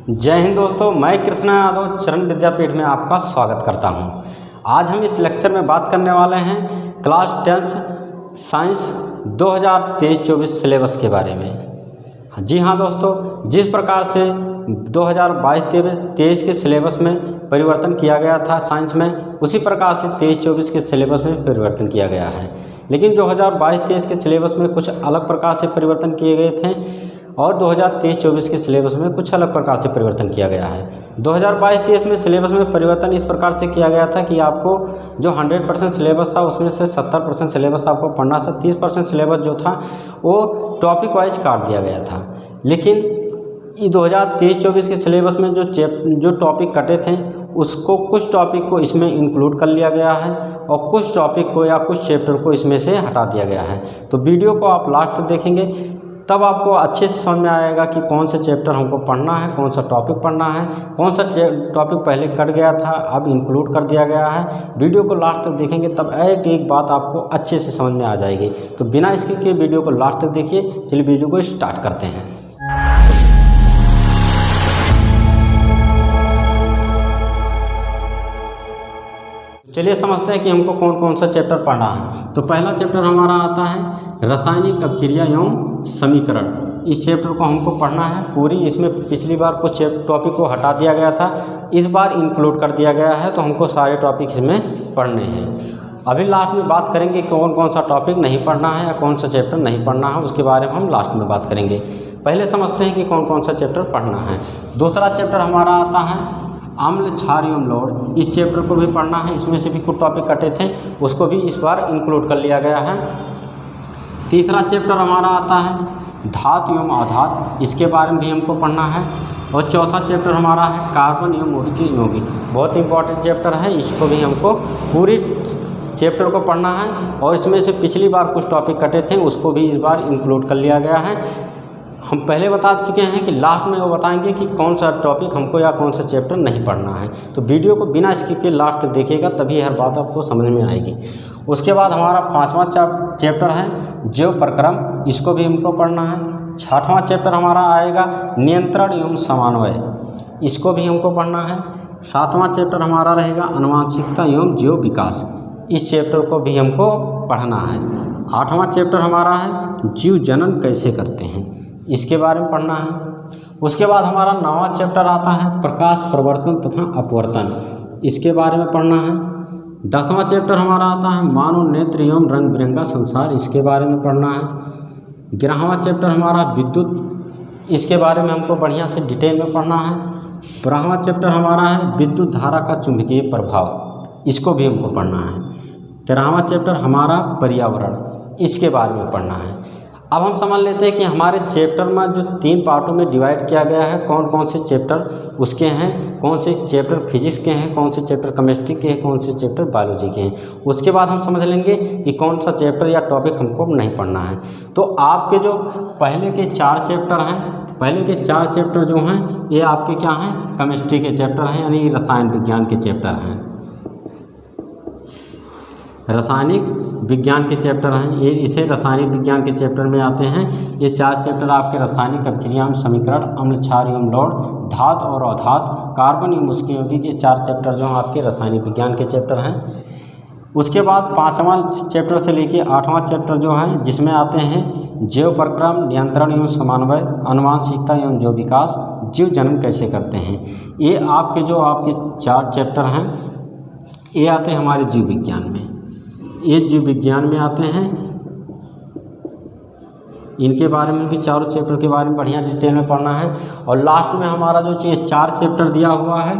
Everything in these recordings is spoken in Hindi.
जय हिंद दोस्तों, मैं कृष्णा यादव चरण विद्यापीठ में आपका स्वागत करता हूं। आज हम इस लेक्चर में बात करने वाले हैं क्लास 10 साइंस 2023-24 सिलेबस के बारे में। जी हाँ दोस्तों, जिस प्रकार से 2022-23 के सिलेबस में परिवर्तन किया गया था साइंस में, उसी प्रकार से 23-24 के सिलेबस में परिवर्तन किया गया है। लेकिन 2022-23 के सिलेबस में कुछ अलग प्रकार से परिवर्तन किए गए थे और 2023-24 के सिलेबस में कुछ अलग प्रकार से परिवर्तन किया गया है। 2022-23 में सिलेबस में परिवर्तन इस प्रकार से किया गया था कि आपको जो 100% सिलेबस था उसमें से 70% सिलेबस आपको पढ़ना था, 30% सिलेबस जो था वो टॉपिक वाइज काट दिया गया था। लेकिन 2023-24 के सिलेबस में जो टॉपिक कटे थे उसको कुछ टॉपिक को इसमें इंक्लूड कर लिया गया है और कुछ टॉपिक को या कुछ चैप्टर को इसमें से हटा दिया गया है। तो वीडियो को आप लास्ट तक देखेंगे तब आपको अच्छे से समझ में आएगा कि कौन सा चैप्टर हमको पढ़ना है, कौन सा टॉपिक पढ़ना है, कौन सा टॉपिक पहले कट गया था अब इंक्लूड कर दिया गया है। वीडियो को लास्ट तक देखेंगे तब एक एक बात आपको अच्छे से समझ में आ जाएगी। तो बिना स्किप किए वीडियो को लास्ट तक देखिए। चलिए वीडियो को स्टार्ट करते हैं। चलिए समझते हैं कि हमको कौन कौन सा चैप्टर पढ़ना है। तो पहला चैप्टर हमारा आता है रासायनिक अभिक्रिया एवं समीकरण। इस चैप्टर को हमको पढ़ना है पूरी। इसमें पिछली बार कुछ टॉपिक को हटा दिया गया था, इस बार इंक्लूड कर दिया गया है, तो हमको सारे टॉपिक इसमें पढ़ने हैं। अभी लास्ट में बात करेंगे कौन कौन सा टॉपिक नहीं पढ़ना है या कौन सा चैप्टर नहीं पढ़ना है, उसके बारे में हम लास्ट में बात करेंगे। पहले समझते हैं कि कौन कौन सा चैप्टर पढ़ना है। दूसरा चैप्टर हमारा आता है अम्ल, क्षार एवं लौह। इस चैप्टर को भी पढ़ना है। इसमें से भी कुछ टॉपिक कटे थे, उसको भी इस बार इंक्लूड कर लिया गया है। तीसरा चैप्टर हमारा आता है धातु एवं अधातु। इसके बारे में भी हमको पढ़ना है। और चौथा चैप्टर हमारा है कार्बन एवं उसकी यौगिक। बहुत इंपॉर्टेंट चैप्टर है, इसको भी हमको पूरी चैप्टर को पढ़ना है। और इसमें से पिछली बार कुछ टॉपिक कटे थे, उसको भी इस बार इंक्लूड कर लिया गया है। हम पहले बता चुके हैं कि लास्ट में वो बताएंगे कि कौन सा टॉपिक हमको या कौन सा चैप्टर नहीं पढ़ना है। तो वीडियो को बिना स्किप के लास्ट तक देखिएगा, तभी हर बात आपको समझ में आएगी। उसके बाद हमारा पांचवा चैप्टर है जैव प्रक्रम। इसको भी हमको पढ़ना है। छठवां चैप्टर हमारा आएगा नियंत्रण एवं समन्वय। इसको भी हमको पढ़ना है। सातवां चैप्टर हमारा रहेगा आनुवंशिकता एवं जैव विकास। इस चैप्टर को भी हमको पढ़ना है। आठवां चैप्टर हमारा है जीव जनन कैसे करते हैं, इसके बारे में पढ़ना है। उसके बाद हमारा 9वां चैप्टर आता है प्रकाश प्रवर्तन तथा अपवर्तन। इसके बारे में पढ़ना है। 10वां चैप्टर हमारा आता है मानव नेत्र एवं रंग बिरंगा संसार। इसके बारे में पढ़ना है। 11वां चैप्टर हमारा विद्युत। इसके बारे में हमको बढ़िया से डिटेल में पढ़ना है। 12वां चैप्टर हमारा है विद्युत धारा का चुंबकीय प्रभाव। इसको भी हमको पढ़ना है। 13वां चैप्टर हमारा पर्यावरण। इसके बारे में पढ़ना है। अब हम समझ लेते हैं कि हमारे चैप्टर में जो 3 पार्टों में डिवाइड किया गया है, कौन कौन से चैप्टर उसके हैं, कौन से चैप्टर फिजिक्स के हैं, कौन से चैप्टर केमिस्ट्री के हैं, कौन से चैप्टर बायोलॉजी के हैं। उसके बाद हम समझ लेंगे कि कौन सा चैप्टर या टॉपिक हमको नहीं पढ़ना है। तो आपके जो पहले के 4 चैप्टर हैं, पहले के 4 चैप्टर जो हैं ये आपके क्या हैं, केमिस्ट्री के चैप्टर हैं, यानी रसायन विज्ञान के चैप्टर हैं, रासायनिक विज्ञान के चैप्टर हैं। ये इसे रासायनिक विज्ञान के चैप्टर में आते हैं। ये 4 चैप्टर आपके रासायनिक अभिक्रिया एवं समीकरण, अम्ल, क्षार एवं लौह, धातु और अधातु, कार्बन एवं उसके यौगिक, ये 4 चैप्टर जो आपके रासायनिक विज्ञान के चैप्टर हैं। उसके बाद 5वां चैप्टर से लेके 8वां चैप्टर जो है जिसमें आते हैं जैव प्रक्रम, नियंत्रण एवं समन्वय, आनुवंशिकता एवं जैव विकास, जीव जनन कैसे करते हैं। ये आपके 4 चैप्टर हैं, ये आते हैं हमारे जीव विज्ञान में। ये जीव विज्ञान में आते हैं। इनके बारे में भी चारों चैप्टर के बारे में बढ़िया डिटेल में पढ़ना है। और लास्ट में हमारा जो 4 चैप्टर दिया हुआ है,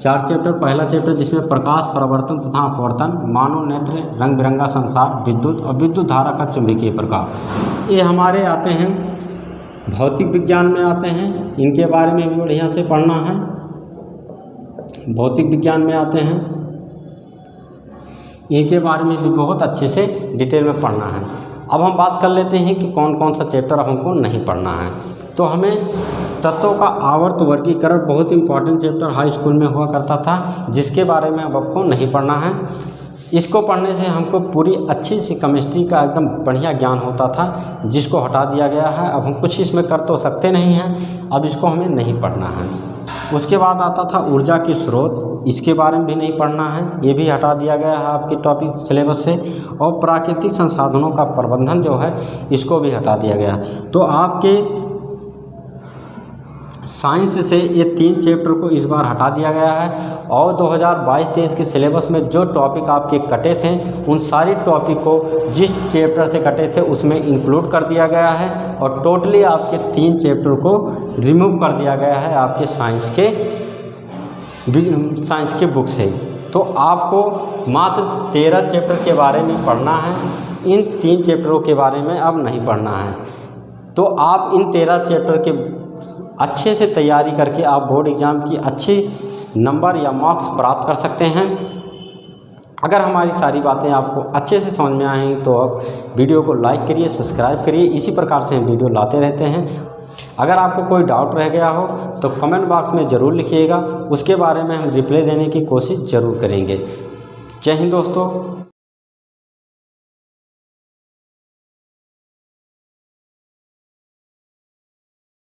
4 चैप्टर, पहला चैप्टर जिसमें प्रकाश प्रवर्तन तथा अपवर्तन, मानव नेत्र, रंग बिरंगा संसार, विद्युत और विद्युत धारा का चुंबकीय प्रकाश, ये हमारे आते हैं भौतिक विज्ञान में आते हैं। इनके बारे में भी बढ़िया से पढ़ना है। भौतिक विज्ञान में आते हैं, इनके बारे में भी बहुत अच्छे से डिटेल में पढ़ना है। अब हम बात कर लेते हैं कि कौन कौन सा चैप्टर हमको नहीं पढ़ना है। तो हमें तत्वों का आवर्त वर्गीकरण, बहुत इंपॉर्टेंट चैप्टर हाई स्कूल में हुआ करता था, जिसके बारे में अब आपको नहीं पढ़ना है। इसको पढ़ने से हमको पूरी अच्छी सी केमिस्ट्री का एकदम बढ़िया ज्ञान होता था, जिसको हटा दिया गया है। अब हम कुछ इसमें कर तो सकते नहीं हैं, अब इसको हमें नहीं पढ़ना है। उसके बाद आता था ऊर्जा की स्रोत, इसके बारे में भी नहीं पढ़ना है, ये भी हटा दिया गया है आपके टॉपिक सिलेबस से। और प्राकृतिक संसाधनों का प्रबंधन जो है, इसको भी हटा दिया गया। तो आपके साइंस से ये 3 चैप्टर को इस बार हटा दिया गया है। और 2022-23 के सिलेबस में जो टॉपिक आपके कटे थे, उन सारी टॉपिक को जिस चैप्टर से कटे थे उसमें इंक्लूड कर दिया गया है। और टोटली आपके 3 चैप्टर को रिमूव कर दिया गया है आपके साइंस के बुक से। तो आपको मात्र 13 चैप्टर के बारे में पढ़ना है, इन 3 चैप्टरों के बारे में अब नहीं पढ़ना है। तो आप इन 13 चैप्टर के अच्छे से तैयारी करके आप बोर्ड एग्ज़ाम की अच्छे नंबर या मार्क्स प्राप्त कर सकते हैं। अगर हमारी सारी बातें आपको अच्छे से समझ में आएँ तो आप वीडियो को लाइक करिए, सब्सक्राइब करिए। इसी प्रकार से हम वीडियो लाते रहते हैं। अगर आपको कोई डाउट रह गया हो तो कमेंट बॉक्स में ज़रूर लिखिएगा, उसके बारे में हम रिप्लाई देने की कोशिश ज़रूर करेंगे। जय हिंद दोस्तों।